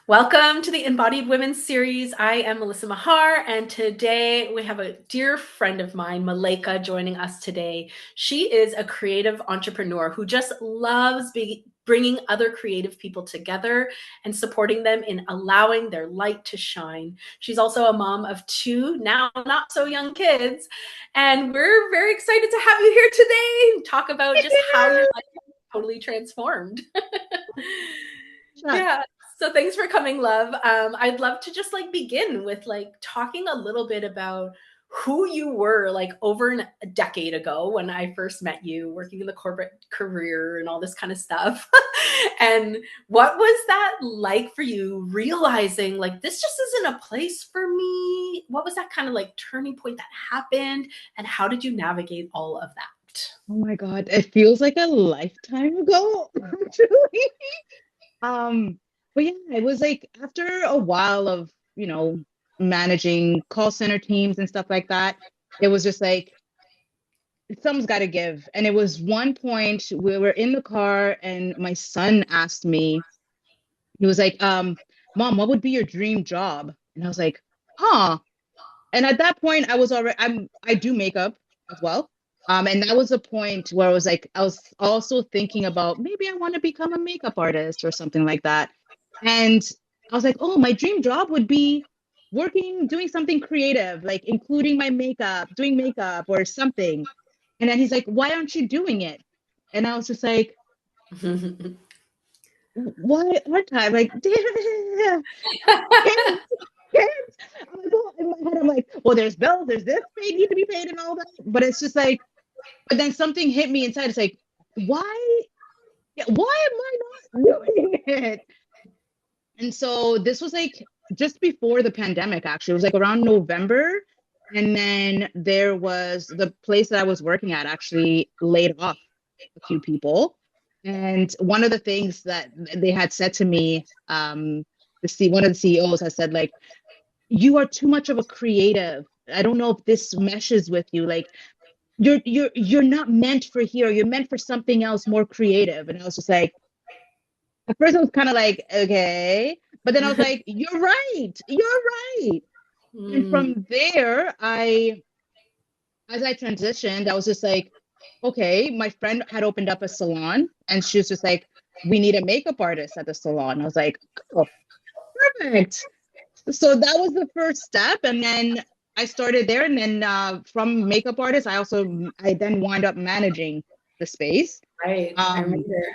Welcome to the Embodied Women series. I am Melissa Mahar, and today we have a dear friend of mine, Malayika, joining us today. She is a creative entrepreneur who just loves bringing other creative people together and supporting them in allowing their light to shine. She's also a mom of two now not so young kids, and we're very excited to have you here today and talk about just how your life is totally transformed. Yeah. Yeah. So thanks for coming, love. I'd love to just begin with talking a little bit about who you were over a decade ago when I first met you, working in the corporate career and all this kind of stuff. And what was that like for you, realizing this just isn't a place for me? What was that kind of turning point that happened, and how did you navigate all of that? Oh my God, it feels like a lifetime ago, actually. Um, but yeah, it was like after a while of, managing call center teams and stuff like that, it was just like something's got to give. And it was one point we were in the car and my son asked me, he was like, Mom, what would be your dream job? And I was like, huh. And at that point, I do makeup as well. And that was a point where I was like, I was also thinking about maybe I want to become a makeup artist or something like that. And I was like, oh, my dream job would be doing something creative, like including my makeup, doing makeup or something. And then he's like, why aren't you doing it? And I was just like, why aren't I? I'm like, damn, can't, can't. I'm like, well, in my head, I'm like, well, there's bills, there's this pay need to be paid and all that. But it's just like, but then something hit me inside. It's like, why? Yeah, why am I not doing it? And so this was like just before the pandemic, actually. It was like around November. And then there was the place that I was working at actually laid off a few people. And one of the things that they had said to me, one of the CEOs has said, like, you are too much of a creative. I don't know if this meshes with you. Like, you're not meant for here. You're meant for something else more creative. And I was just like, at first I was kind of like, okay. But then I was like, you're right. You're right. And Mm. from there, as I transitioned, I was just like, okay, my friend had opened up a salon and she was just like, we need a makeup artist at the salon. I was like, oh, perfect. So that was the first step. And then I started there. And then from makeup artist, I then wound up managing the space. Right. I Um, remember.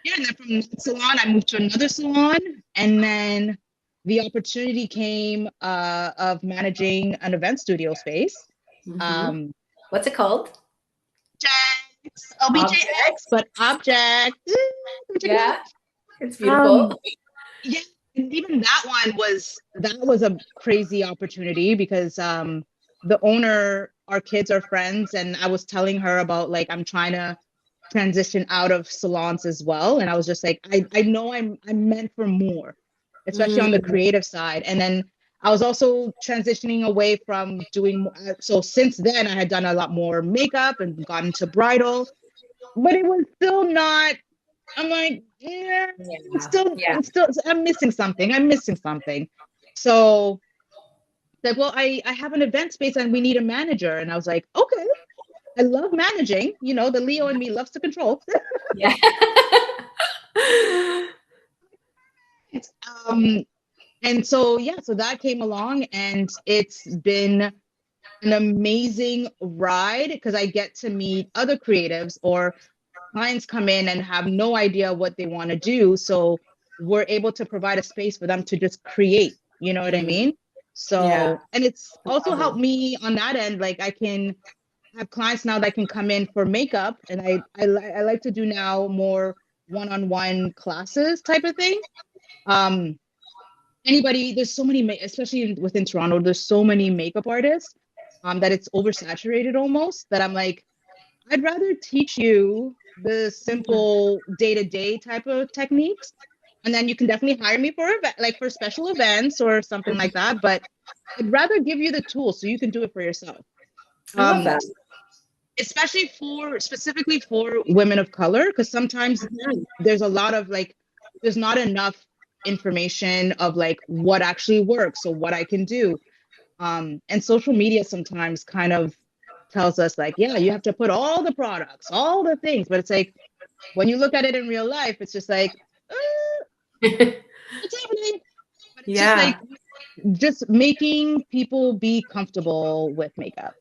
yeah, and then from that salon, I moved to another salon. And then the opportunity came of managing an event studio space. Mhm. Um, What's it called? Objects, OBJX, Objects. but object. Check it Yeah, out. it's beautiful. Um, yeah, and even that was a crazy opportunity because the owner, our kids are friends, and I was telling her about like I'm trying to transition out of salons as well. And I was just like, I know I'm meant for more, especially on the Mm, creative side. And then I was also transitioning away from so since then I had done a lot more makeup and gotten to bridal, but it was still not. I'm like, yeah, yeah, yeah. I'm missing something. I'm missing something. So like, well, I have an event space and we need a manager. And I was like, okay, I love managing. The Leo in me loves to control. Yeah. um, and so yeah, so that came along and it's been an amazing ride because I get to meet other creatives or clients come in and have no idea what they want to do. So we're able to provide a space for them to just create, you know what I Mm, mean? yeah. So, and it's also Love helped me on that end. Like I can have clients now that can come in for makeup and I like to do now more one-on-one classes type of thing. Um, there's so many, especially within Toronto, there's so many makeup artists that it's oversaturated almost that I'm like, I'd rather teach you the it. simple day-to-day type of techniques, and then you can definitely hire me like for special events or something like that. But I'd rather give you the tools so you can do it for yourself. I love Um, that. Especially specifically for women of color, because sometimes Mhm. there's a lot of like, there's not enough. information of like what actually works or what I can do. And social media sometimes kind of tells us like, yeah, you have to put all the products, all the things, but it's like when you look at it in real life, it's just like, it's happening. But it's just Yeah. like just making people be comfortable with makeup.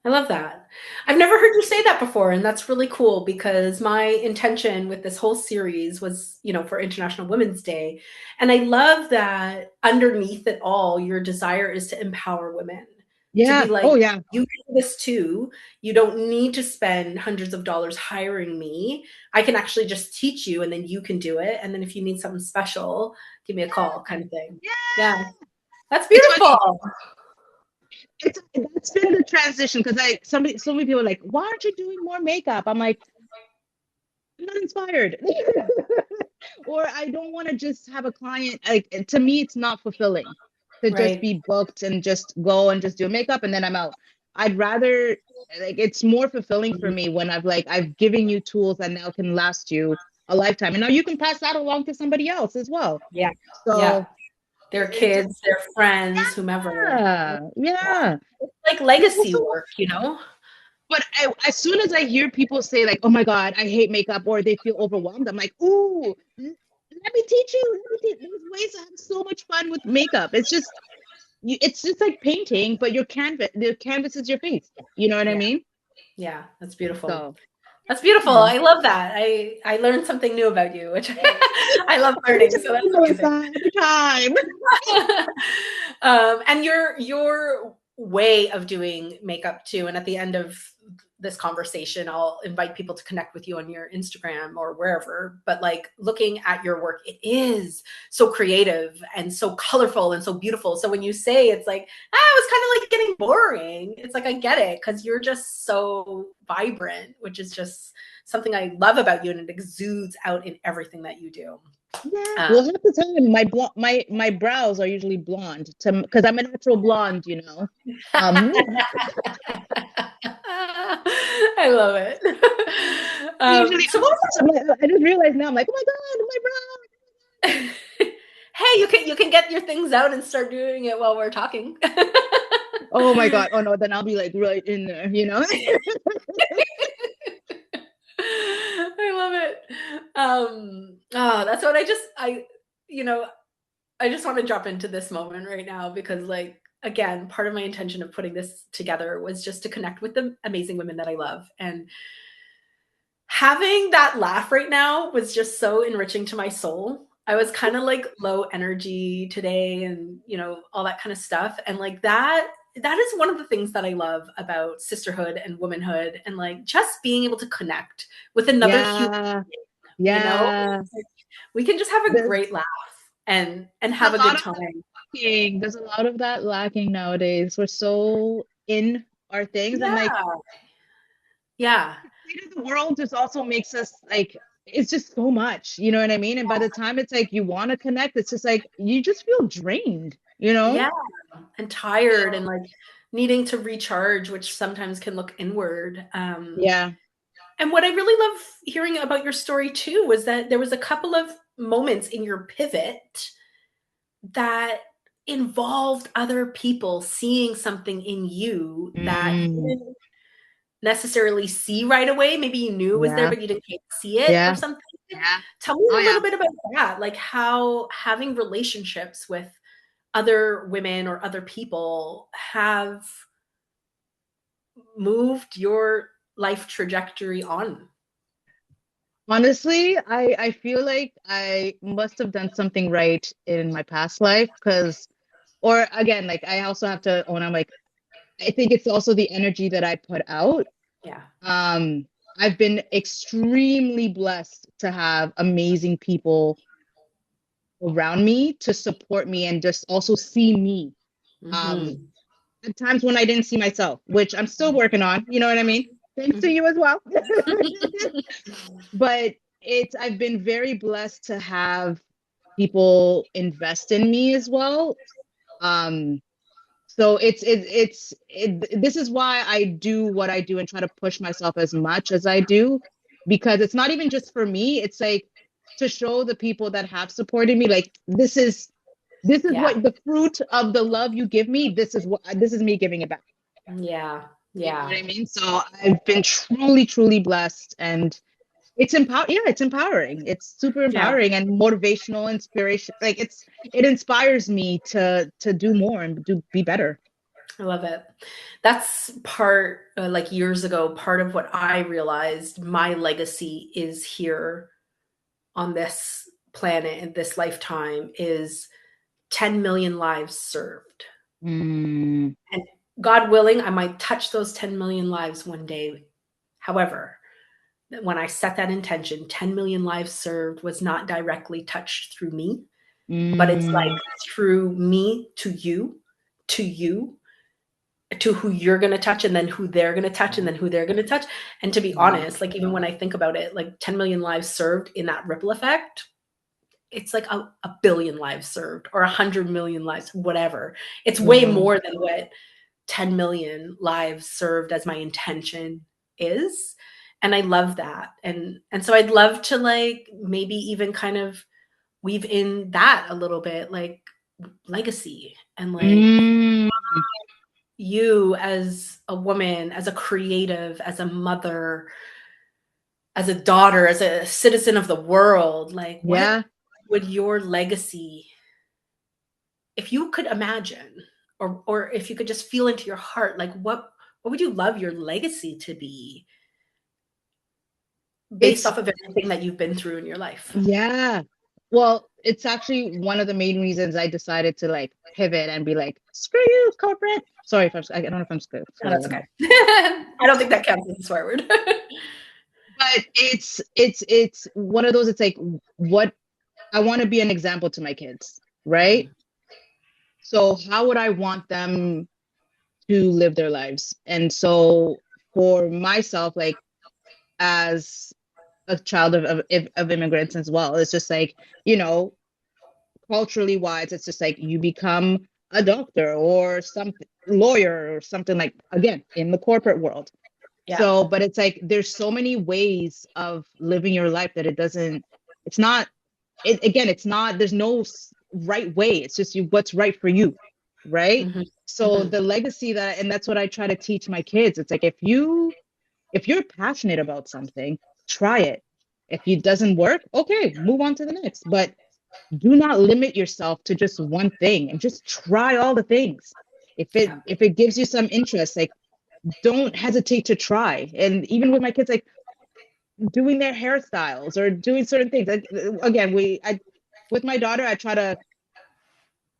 I love that. I've never heard you say that before, and that's really cool because my intention with this whole series was, for International Women's Day. And I love that underneath it all, your desire is to empower women, to be Yeah. like, Oh, yeah. you can do this too. You don't need to spend hundreds of dollars hiring me. I can actually just teach you, and then you can do it. And then if you need something special, give me a call, kind of thing. Yeah. Yeah, that's It's funny. beautiful. That's been the transition because so many people are like, why aren't you doing more makeup? I'm like, I'm not inspired. Or I don't want to just have a client. Like to me, it's not fulfilling to just Right. be booked and just go and just do makeup and then I'm out. I'd rather like it's more fulfilling for me when I've given you tools that now can last you a lifetime. And now you can pass that along to somebody else as well. Yeah. Yeah. So Their it just kids, their friends, whomever. Yeah. yeah. It's like But legacy also work, you know? but as soon as I hear people say like, "Oh my God, I hate makeup," or they feel overwhelmed, I'm like, "Ooh, let me teach you. Let me teach. There's ways to have so much fun with makeup. It's just like painting, but your canvas, the canvas is your face. You know what I Yeah. mean? Yeah. That's beautiful. So That's beautiful. yeah. I love that. I learned something new about you, which I love Every learning. So time, that's amazing. Melissa, every time. And your way of doing makeup too. And at the end of this conversation, I'll invite people to connect with you on your Instagram or wherever. But like looking at your work, it is so creative and so colorful and so beautiful. So when you say it's like, it was kind of like getting boring. It's like I get it because you're just so vibrant, which is just something I love about you, and it exudes out in everything that you do. Yeah. Um, Well, half the time my brows are usually blonde to because I'm a natural blonde, you know. Um, I love it. usually So what I just realized now I'm like, oh my God, my brow. was Hey, you can get your things out and start doing it while we're talking. Oh my God. Oh no, then I'll be like right in there, you know? I love it. That's what you know, I just want to jump into this moment right now because like again, part of my intention of putting this together was just to connect with the amazing women that I love. And having that laugh right now was just so enriching to my soul. I was kind of like low energy today and, all that kind of stuff. And like that is one of the things that I love about sisterhood and womanhood and like just being able to connect with another human, Yeah. you know? Yeah. Like, we can just have a There's, great laugh and there's have a a lot good of that time. lacking. There's a lot of that lacking nowadays. We're so in our things and like Yeah. Yeah. state of the world just also makes us like it's just so much, you know what I mean? And by the time it's like you want to connect, it's just like you just feel drained, you know? Yeah. And tired and like needing to recharge, which sometimes can look inward. Yeah. And what I really love hearing about your story too was that there was a couple of moments in your pivot that involved other people seeing something in you that you Mm, didn't necessarily see right away. Maybe you knew it was there, yeah. but you didn't see it or Yeah. something. Yeah. Tell me Oh a yeah. little bit about that, like how having relationships with other women or other people have moved your life trajectory on. Honestly, I feel like I must have done something right in my past life because or again, like I also have to own I'm like I think it's also the energy that I put out. Yeah. Um, I've been extremely blessed to have amazing people around me to support me and just also see me. Um, Mhm. at times when I didn't see myself, which I'm still working on, you know what I mean? Thanks to Mhm. you as well. But I've been very blessed to have people invest in me as well. Um, so this is why I do what I do and try to push myself as much as I do because it's not even just for me. It's like to show the people that have supported me, like, this is Yeah. what the fruit of the love you give me. This is me giving it back. Yeah. You know what Yeah. I mean? So I've been truly, truly blessed, and it's yeah, it's empowering. It's super Yeah. empowering and motivational, inspiration. Like it inspires me to do more and be better. I love it. That's part, like years ago, part of what I realized my legacy is here on this planet in this lifetime is 10 million lives served. Mm, And God willing, I might touch those 10 million lives one day. However, when I set that intention, 10 million lives served was not directly touched through me, but it's like mm, through me to you, to who you're going to touch, and then who they're going to touch, and then who they're going to touch. And to be wow. honest, like even when I think about it, like 10 million lives served in that ripple effect, it's like a billion lives served or 100 million lives, whatever. It's way Wow. more than what 10 million lives served as my intention is. And I love that. And so I'd love to like maybe even kind of weave in that a little bit, like legacy and like Mm, you as a woman, as a creative, as a mother, as a daughter, as a citizen of the world, like what yeah. would your legacy, if you could imagine, or if you could just feel into your heart, like what would you love your legacy to be based It's off of everything that you've been through in your life? Yeah. Well, it's actually one of the main reasons I decided to like pivot and be like, screw you, corporate. Sorry if I don't know if I'm Oh, swearing that's or okay. not. I don't think that counts as a swear word. But it's one of those, it's like what I want to be an example to my kids, right? So how would I want them to live their lives? And so for myself, like as a child of immigrants as well, it's just like, you know, culturally wise, it's just like you become a doctor or some lawyer or something, like again in the corporate world. Yeah. So, but it's like there's so many ways of living your life that it's not, it's not, there's no right way. It's just what's right for you, right? Mm-hmm. So Mm-hmm. the legacy and that's what I try to teach my kids. It's like if you're passionate about something, try it. If it doesn't work, okay, move on to the next. But do not limit yourself to just one thing and just try all the things. Yeah. If it gives you some interest, like don't hesitate to try. And even with my kids, like doing their hairstyles or doing certain things. Like, again, with my daughter, I try to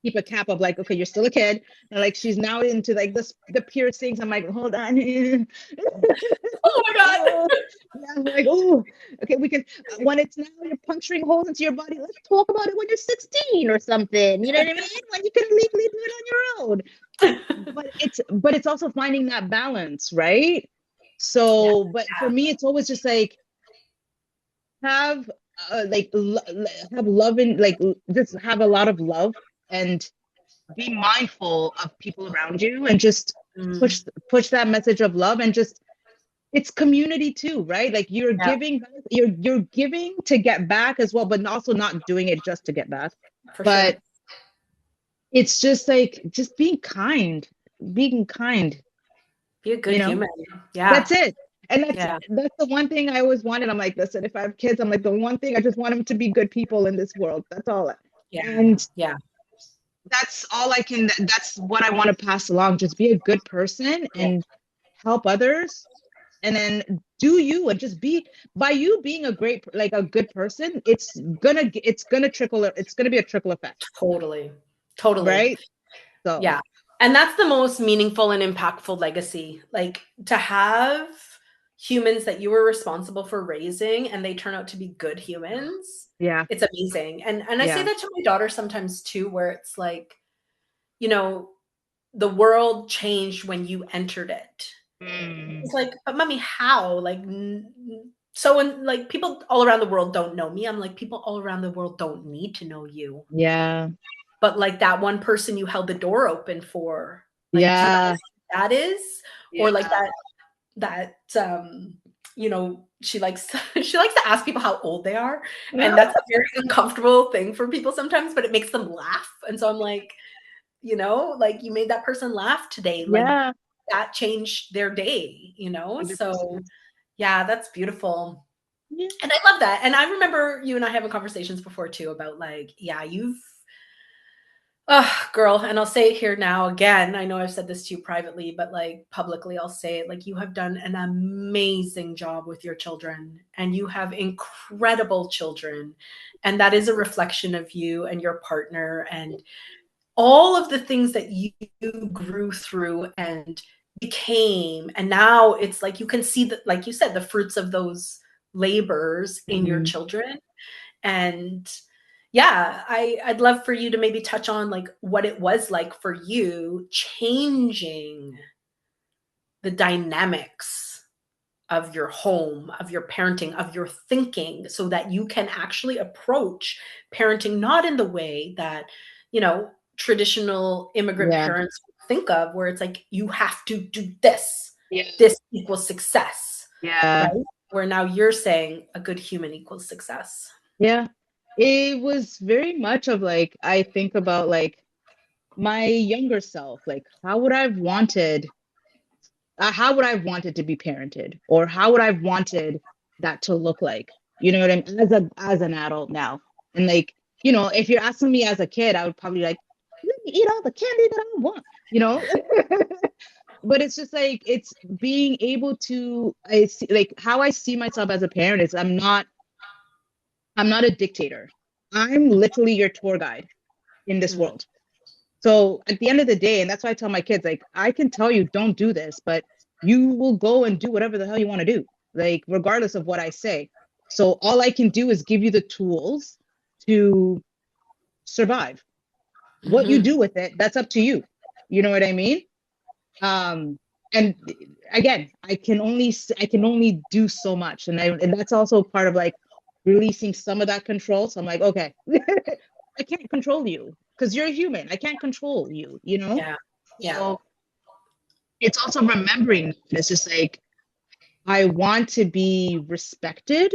keep a cap of like, okay, you're still a kid, and like she's now into like the piercings. I'm like, hold on. Oh my God. Oh, yeah, I'm like, oh, okay, we can. When it's now you're puncturing holes into your body, let's talk about it when you're 16 or something. You know what I mean? When you can legally do it on your own. But it's also finding that balance, right? Yeah. So, but for me, it's always just like have have love and like just have a lot of love and be mindful of people around you and just Mm. push that message of love and just it's community too, right? Like you're Yeah, giving back, you're giving to get back as well, but also not doing it just to get back. for sure. But it's just like just being kind, Be a you good know? human. Yeah. That's it. And Yeah. that's the one thing I always wanted. I'm like, listen, if I have kids, I'm like the one thing I just want them to be good people in this world. That's all. Yeah. And Yeah. that's all I can, that's what I want to pass along. Just be a good person Yeah. and help others. And then do you and just be by you being like a good person, it's gonna trickle, it's gonna be a trickle effect, Totally. Totally. right? So Yeah. And that's the most meaningful and impactful legacy. Like to have humans that you were responsible for raising and they turn out to be good humans. yeah, It's amazing. And I say yeah. that to my daughter sometimes too, where it's like, you know, the world changed when you entered it. Mm, It's like, but mommy, how? Like, so when like people all around the world don't know me, I'm like, people all around the world don't need to know you. yeah, But like that one person you held the door open for, like, do you know yeah, how that is? yeah, Or like that you know, she likes she likes to ask people how old they are, and that's a very uncomfortable thing for people sometimes, but it makes them laugh. And so I'm like, you know, like you made that person laugh today, like Yeah. that changed their day, you know? So 100%. yeah, that's beautiful. Yeah. And I love that. And I remember you and I having conversations before too about like, yeah, you've girl, and I'll say it here now again. I know I've said this to you privately, but like publicly, I'll say it. Like, you have done an amazing job with your children, and you have incredible children. And that is a reflection of you and your partner and all of the things that you grew through and became. And now it's like you can see that, like you said, the fruits of those labors in your Mhm. children. And yeah, I'd love for you to maybe touch on like what it was like for you changing the dynamics of your home, of your parenting, of your thinking, so that you can actually approach parenting not in the way that, you know, traditional immigrant Yeah. parents think of, where it's like you have to do this, Yeah. this equals success, Yeah. right? Where now you're saying a good human equals success. Yeah. It was very much of like, I think about like my younger self, like how would I have wanted to be parented, or how would I have wanted that to look like? You know what I mean? As an adult now. And like, if you're asking me as a kid, I would probably like, let me eat all the candy that I want, you know? But it's just like it's being able to I see like how I see myself as a parent is I'm not a dictator. I'm literally your tour guide in this Mm, world. So at the end of the day, and that's why I tell my kids, like, I can tell you don't do this, but you will go and do whatever the hell you want to do, like, regardless of what I say. So all I can do is give you the tools to survive. What you mhm. do with it, that's up to you. You know what I mean? Um, and again, I can only do so much, and that's also part of like releasing some of that control. So I'm like, okay, I can't control you because you're a human. I can't control you, you know? Yeah. Yeah. So it's also remembering it's just like I want to be respected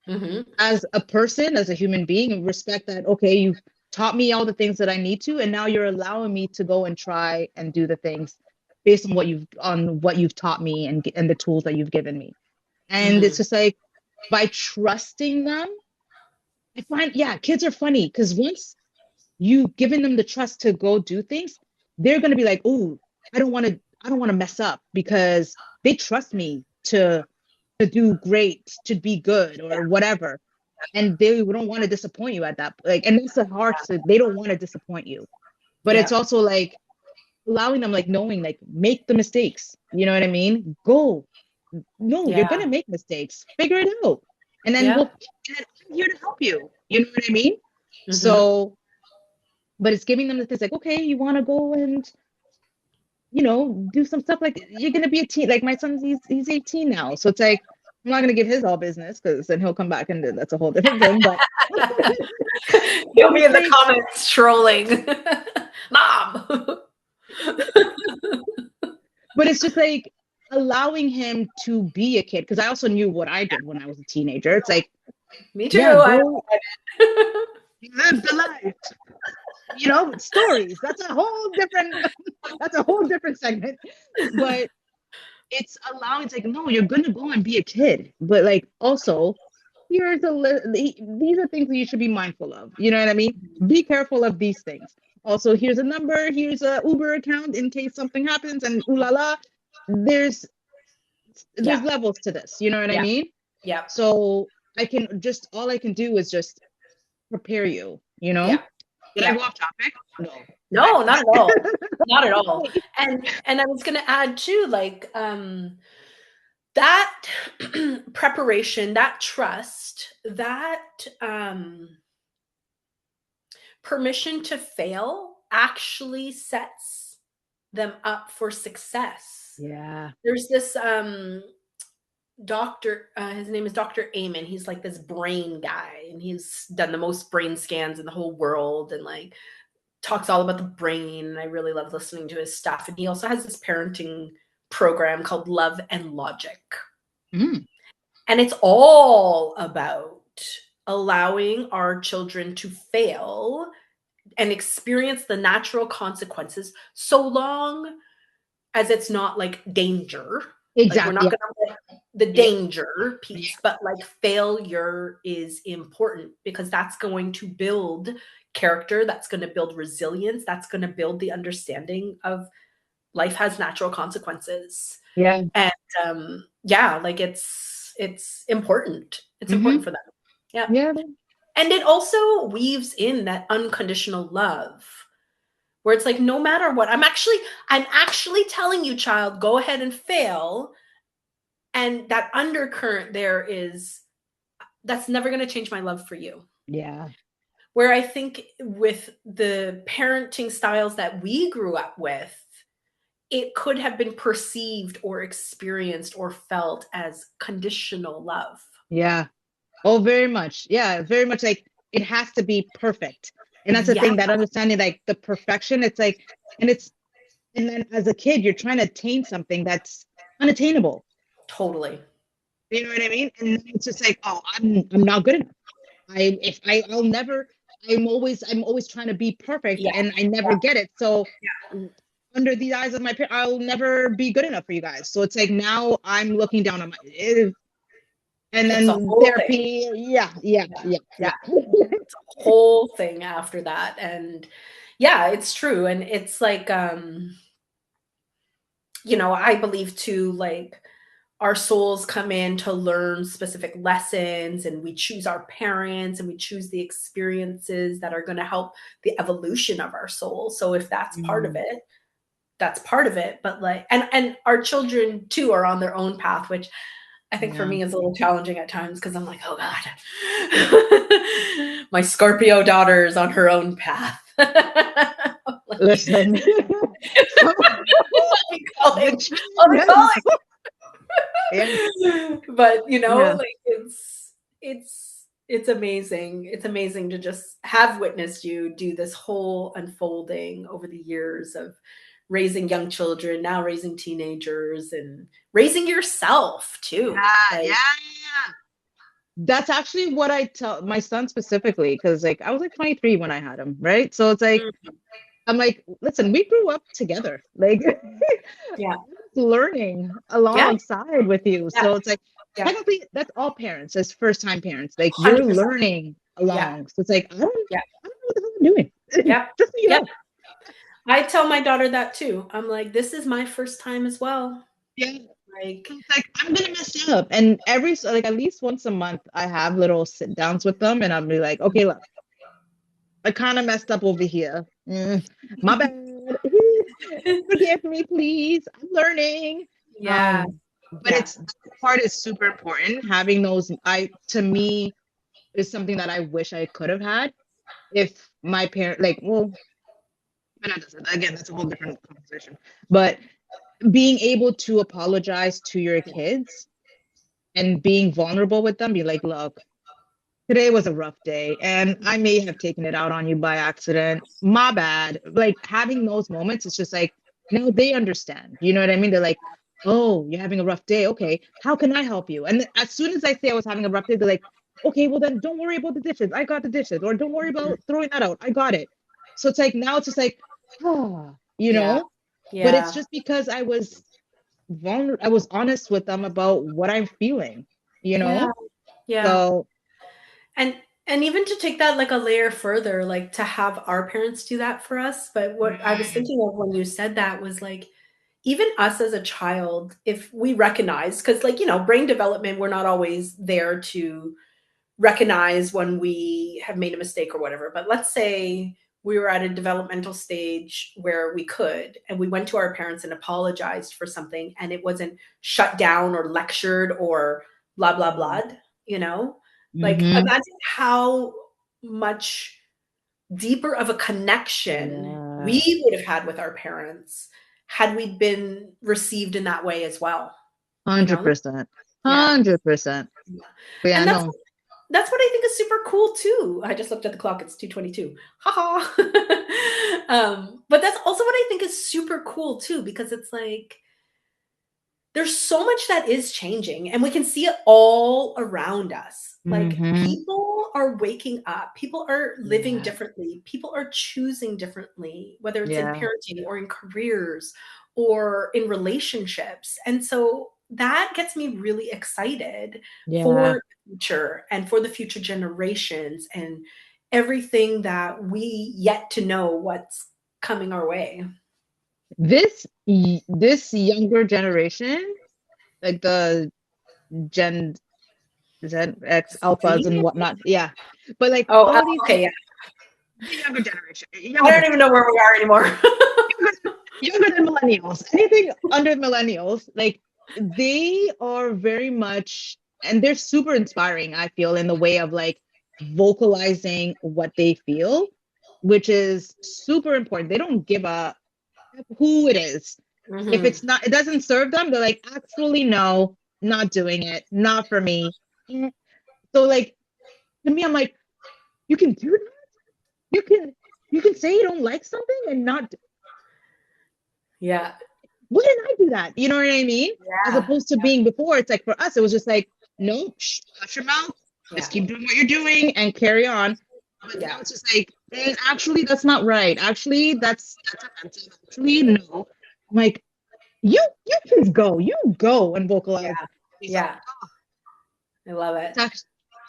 Mhm. as a person, as a human being, and respect that, okay, you've taught me all the things that I need to, and now you're allowing me to go and try and do the things based on what you've taught me and the tools that you've given me. And it's Mhm. just like by trusting them, I find, yeah, kids are funny because once you've given them the trust to go do things, they're gonna be like, oh, I don't want to mess up because they trust me to do great, to be good or whatever. And they don't want to disappoint you at that. Like, and that's the hard to, they don't want to disappoint you. But it's Yeah. also like allowing them, like knowing, like, make the mistakes. You know what I mean? Go. No, you're Yeah. gonna make mistakes. Figure it out. And then Yeah. I'm here to help you. You know what I mean? Mhm. So, but it's giving them the things like, okay, you want to go and do some stuff, like you're gonna be a teen. Like my son's he's 18 now, so it's like I'm not gonna give his all business because then he'll come back and that's a whole different thing. But You'll be it's in the like, comments trolling. Mom. but it's just like allowing him to be a kid because I also knew what I did when I was a teenager. It's like, Me too. yeah, I go live the life. Stories. That's a whole different segment. But it's allowing, it's like, no, you're gonna go and be a kid, but like also these are things that you should be mindful of. You know what I mean? Be careful of these things. Also, here's a number, here's a Uber account in case something happens, and ooh la la. There's there's Yeah. levels to this. You know what I Yeah. mean? Yeah. So all I can do is just prepare you. Yeah. Did I Yeah. go off topic? No. No, not at all. Not at all. Okay. And I was gonna add too, like, that preparation, that trust, that permission to fail actually sets them up for success. Yeah. There's this doctor, his name is Dr. Amen. He's like this brain guy, and he's done the most brain scans in the whole world, and like talks all about the brain. And I really love listening to his stuff. And he also has this parenting program called Love and Logic. Mm. And it's all about allowing our children to fail and experience the natural consequences so long as it's not like danger. Like we're Exactly. not Yeah. going to let the Yeah. danger piece, but like failure is important because that's going to build character, that's going to build resilience, that's going to build the understanding of life has natural consequences. Yeah. And yeah, like it's important. It's Mm-hmm. important for them. Yeah. Yeah. And it also weaves in that unconditional love where it's like no matter what, I'm actually telling you, child, go ahead and fail. And that undercurrent there is that's never going to change my love for you. Yeah. Where I think with the parenting styles that we grew up with, it could have been perceived or experienced or felt as conditional love. Yeah. Oh, very much. Yeah, very much like it has to be perfect. And that's the Yeah, thing, that understanding, like the perfection, it's like, and it's, and then as a kid, you're trying to attain something that's unattainable. totally. You know what I mean? And it's just like, oh, I'm not good enough. I'll never, I'm always trying to be perfect Yeah, and I never yeah, get it. So yeah. under the eyes of my parents, I'll never be good enough for you guys. So it's like now I'm looking down on and It's a then whole thing. therapy. Yeah, yeah, Yeah, yeah, yeah. yeah. Whole thing after that. And yeah, it's true. And it's like I believe too, like our souls come in to learn specific lessons and we choose our parents and we choose the experiences that are going to help the evolution of our soul. So if that's part of Mm, it, that's part of it. But like and our children too are on their own path, which I think for yeah. me is a little challenging at times because I'm like, oh God, my Scorpio daughter is on her own path. Like, Listen. So the what we challenge. calling? Yeah. But Yeah. like it's amazing. It's amazing to just have witnessed you do this whole unfolding over the years of raising young children, now raising teenagers and raising yourself too. Yeah, Like, yeah, yeah. That's actually what I tell my son specifically, because like I was like 23 when I had him, right? So it's like mm, I'm like, listen, we grew up together. Like yeah, learning yeah, alongside with you. yeah, So it's like yeah, technically that's all parents as first time parents. Like you're 100%. learning Yeah, along. So it's like yeah, I don't know what the hell I'm doing. yeah, Just so you yeah. know. I tell my daughter that too. I'm like, this is my first time as well. Yeah. Like, So it's like I'm gonna mess up. And every so like at least once a month I have little sit downs with them and I'll be like, okay, look, I kind of messed up over here. My bad. Forgive me, please. I'm learning. yeah, But yeah, it's that part is super important. Having those, to me, is something that I wish I could have had if my parent, like, well, but again, that's a whole different conversation. But being able to apologize to your kids and being vulnerable with them, be like, look, today was a rough day, and I may have taken it out on you by accident. My bad. Like having those moments, it's just like now they understand. You know what I mean? They're like, oh, you're having a rough day. Okay, how can I help you? And as soon as I say I was having a rough day, they're like, okay, well then don't worry about the dishes. I got the dishes. Or don't worry about throwing that out. I got it. So it's like now it's just like, ah, you yeah, know. But it's yeah, just because I was vulnerable. I was honest with them about what I'm feeling. You yeah, know. yeah. So And even to take that like a layer further, like to have our parents do that for us. But what I was mm, thinking of when you said that was like, even us as a child, if we recognize, because like, brain development, we're not always there to recognize when we have made a mistake or whatever. But let's say we were at a developmental stage where we could, and we went to our parents and apologized for something, and it wasn't shut down or lectured or blah, blah, blah, you know? Like, mm-hmm. imagine how much deeper of a connection Yeah. we would have had with our parents had we been received in that way as well, you know? 100%. Yeah. 100%. Yeah, And that's no. That's what I think is super cool too. I just looked at the clock, it's 2:22. But that's also what I think is super cool too, because it's like there's so much that is changing, and we can see it all around us. Like, Mm-hmm. people are waking up, people are living Yeah. differently, people are choosing differently, whether it's in Yeah. parenting or in careers or in relationships. And so that gets me really excited Yeah. for the future and for the future generations and everything that we yet to know what's coming our way. This younger generation, like the Gen Z, X, alphas and See? whatnot. Yeah. But like Oh, all these, okay. Yeah. the younger generation, I younger don't than even know where we are anymore. younger than millennials, anything under millennials, like they are very much, and they're super inspiring, I feel, in the way of like vocalizing what they feel, which is super important. They don't give a who it is. If Mhm. it's not, it doesn't serve them, they're like, actually, no, not doing it, not for me. So like to me, I'm like, you can do that. You can you can say you don't like something and not. Yeah. Why didn't I do that? You know what I mean? As Yeah. opposed to being before, it's like for us, it was just like, no, shh, hush your mouth, just Yeah. keep doing what you're doing and carry on. But now Yeah. it's just like, actually, that's not right. Actually, that's offensive. Actually, no. I'm like, you kids go, you go and Yeah. vocalize these Yeah. I love it.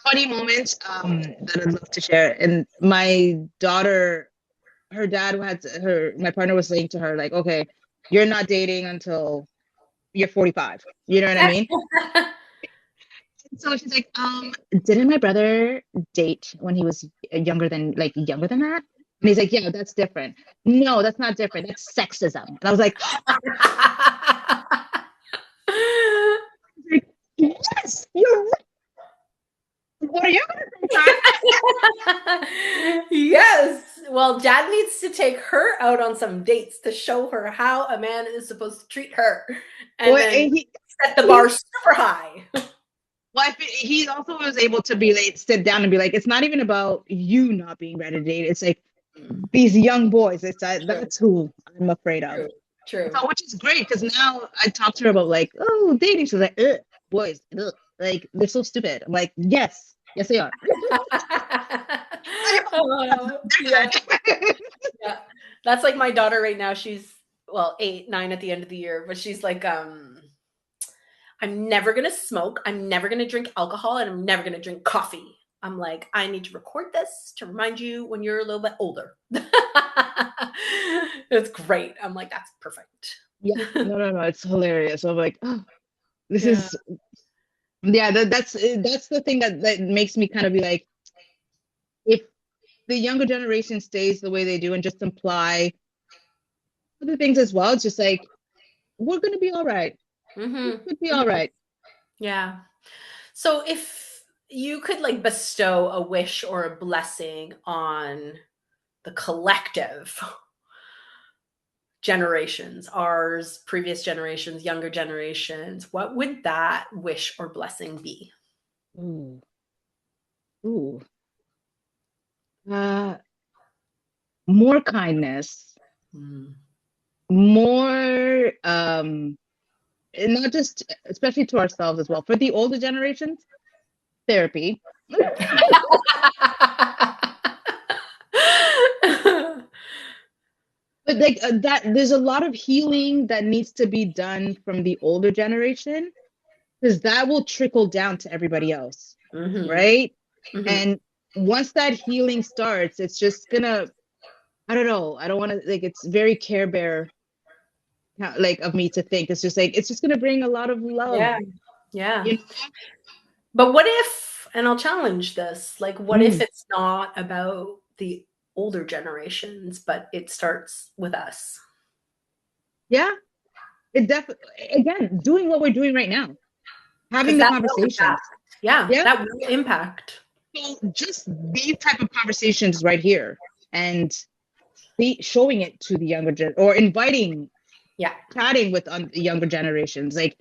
funny moments that I'd love to share. And my daughter, her dad had my partner was saying to her, like, okay, you're not dating until you're 45. You know what I mean? So she's like, didn't my brother date when he was younger than that? And he's like, yeah, that's different. No, that's not different. That's sexism. And I was like, yes, you're right. What are you gonna say, Yes. Well, dad needs to take her out on some dates to show her how a man is supposed to treat her and boy? then And set the bar he super high. well, he also was able to be like sit down and be like, it's not even about you not being ready to date. It's like these young boys. True. That's who I'm afraid of. True. True. So, which is great because now I talked to her about like, oh, dating. She's like, ugh, boys, ugh. Like they're so stupid. I'm like, yes, yes they are. Yeah. They're good. Yeah. That's like my daughter right now. She's, well, 8, 9 at the end of the year, but she's like, I'm never gonna smoke, I'm never gonna drink alcohol, and I'm never gonna drink coffee. I'm like, I need to record this to remind you when you're a little bit older. It's great. I'm like, that's perfect. Yeah, no, it's hilarious. So I'm like, oh, this Yeah. is yeah. That's the thing that makes me kind of be like, if the younger generation stays the way they do and just imply other things as well, it's just like we're gonna be all right. Hmm. It could be all Hmm. right. Yeah. So if you could like bestow a wish or a blessing on the collective generations, ours, previous generations, younger generations, what would that wish or blessing be? Ooh, ooh. Uh, more kindness, Mm. more and not just especially to ourselves as well. For the older generations, therapy. But like that, there's a lot of healing that needs to be done from the older generation because that will trickle down to everybody else, Hmm. right? Hmm. And once that healing starts, it's just gonna, I don't know, I don't want to like it's very Care Bear like of me to think. It's just like it's just gonna bring a lot of love, Yeah. Yeah. you But what if, and I'll challenge this, like, what if know? it's not about the older generations, but it starts with us? Yeah, it definitely, again, doing what we're doing right now, having Because the that will impact. conversations. Yeah, Yeah. that will impact. So just these type of conversations right here and showing it to the younger gen or inviting, Yeah. chatting with the younger generations, like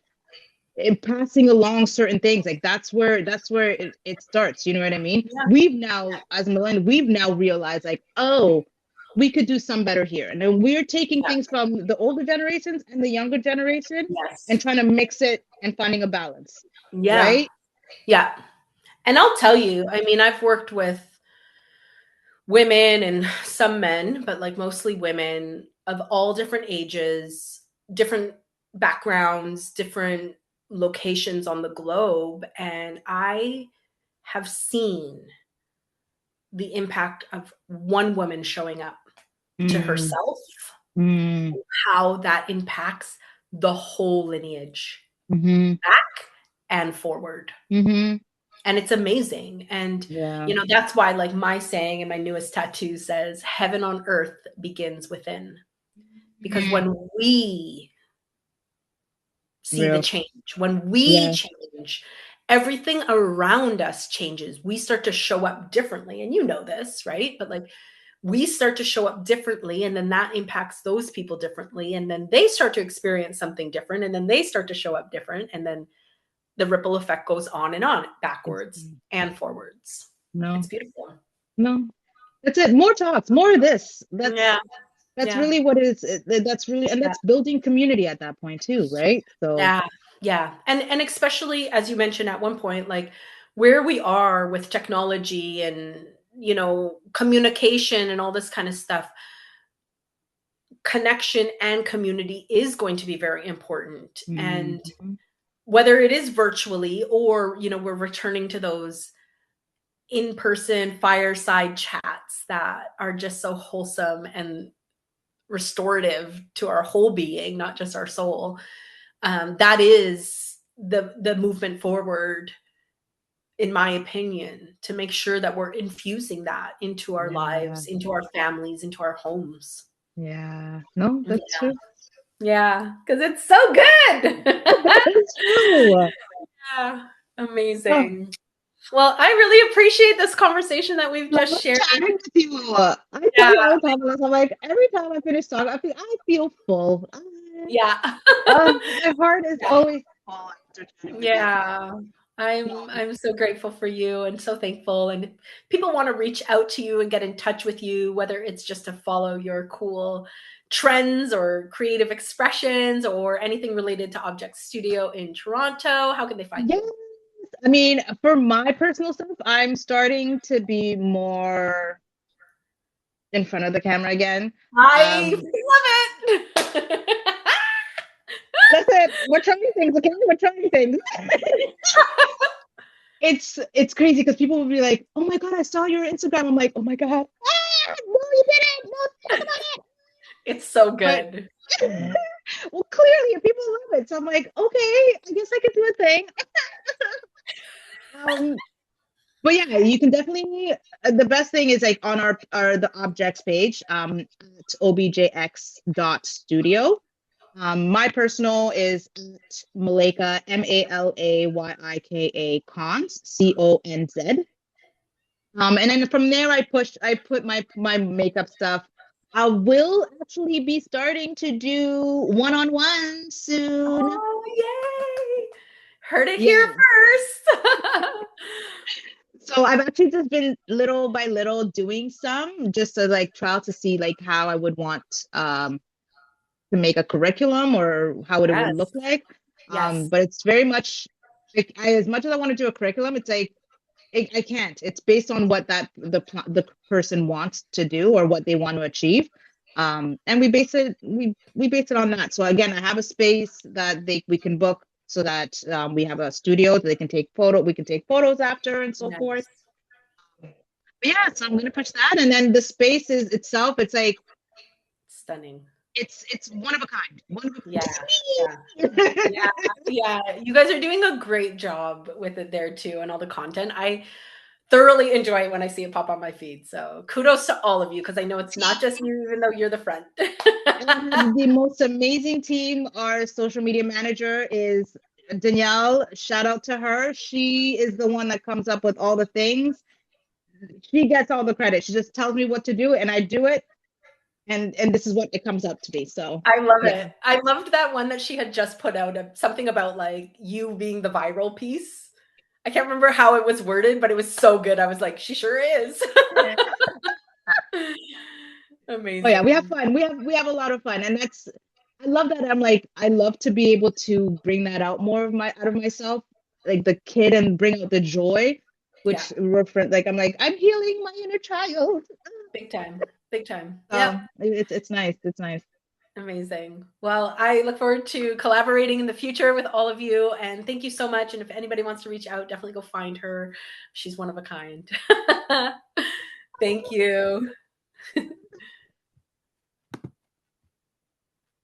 passing along certain things. Like that's where it starts. You know what I mean? Yeah. We've now, as millennials, we've now realized like, oh, we could do some better here. And then we're taking Yeah. things from the older generations and the younger generation Yes. and trying to mix it and finding a balance, Yeah. right? Yeah. And I'll tell you, I mean, I've worked with women and some men, but like mostly women of all different ages, different backgrounds, different locations on the globe. And I have seen the impact of one woman showing up to Mm, herself, mm, how that impacts the whole lineage mm-hmm, back and forward. mm-hmm. And it's amazing. And, Yeah. you know, that's why, like, my saying in my newest tattoo says, heaven on earth begins within. Because Mm, when we see the real. change, when we Yeah. change, everything around us changes. We start to show up differently. And you know this, right? But like, we start to show up differently, and then that impacts those people differently. And then they start to experience something different, and then they start to show up different. And then the ripple effect goes on, backwards and forwards. It's No, beautiful. no. That's it. More talks, more of this. Yeah, That's yeah, really what it is. That's really, and yeah, that's building community at that point too, right? So yeah, yeah. And especially as you mentioned at one point, like where we are with technology and communication and all this kind of stuff, connection and community is going to be very important. And mhm. whether it is virtually or we're returning to those in-person fireside chats that are just so wholesome and restorative to our whole being, not just our soul. That is the movement forward, in my opinion, to make sure that we're infusing that into our Yeah, lives, into our families, into our homes. yeah. No, Yeah, that's true. yeah, because it's so good. It's true. Yeah, Oh, amazing. Well, I really appreciate this conversation that we've just love shared. chatting with you. I tell Yeah, you all the time, Melissa, I'm like every time I finish talking, I feel full. yeah. My heart is always full after chatting with you. Yeah. I'm so grateful for you and so thankful. And if people want to reach out to you and get in touch with you, whether it's just to follow your cool trends or creative expressions or anything related to Object Studio in Toronto, how can they find Yes. you? I mean, for my personal stuff, I'm starting to be more in front of the camera again. I Um, love it. that's it. We're trying things, okay? We're trying things. It's crazy because people will be like, "Oh my God, I saw your Instagram." I'm like, "Oh my God, no, you didn't. No, talk about It's so it." good. But well, clearly people love it, so I'm like, "Okay, I guess I can do a thing." Um, but yeah, you can definitely. The best thing is like on our the objects page, at objx.studio. My personal is at Malayika, Malayika Cons, CONZ. And then from there, I put my makeup stuff. I will actually be starting to do one-on-one soon. Oh, yay. Heard it here Yeah. first. So I've actually just been little by little doing some just to like trial to see like how I would want to make a curriculum or how it would look Yes. like. Yes. But it's very much like as much as I want to do a curriculum, it's like I can't. It's based on what the person wants to do or what they want to achieve. And we base it on that. So again, I have a space that we can book so that we have a studio so they can we can take photos after and so forth. Nice. But yeah, so I'm gonna push that. And then the space is itself, it's like Stunning. it's one of a kind. One of Yeah. Yeah. a Yeah. Yeah. You guys are doing a great job with it there too, and all the content. I thoroughly enjoy it when I see it pop on my feed. So kudos to all of you, because I know it's not just you, even though you're the front. And I have the most amazing team. Our social media manager is Danielle. Shout out to her. She is the one that comes up with all the things. She gets all the credit. She just tells me what to do and I do it. And this is what it comes up to be. So I love yeah. it. I loved that one that she had just put out, something about like you being the viral piece. I can't remember how it was worded, but it was so good. I was like, she sure is. Oh yeah, we have Amazing. fun. We have a lot of fun, and that's I love that. I'm like I love to be able to bring that out more of my out of myself, like the kid, and bring out the joy, Yeah, which reference like I'm like I'm healing my inner child. big time. Big time. Yep. It's nice. It's nice. Amazing. Well, I look forward to collaborating in the future with all of you. And thank you so much. And if anybody wants to reach out, definitely go find her. She's one of a kind. Thank you.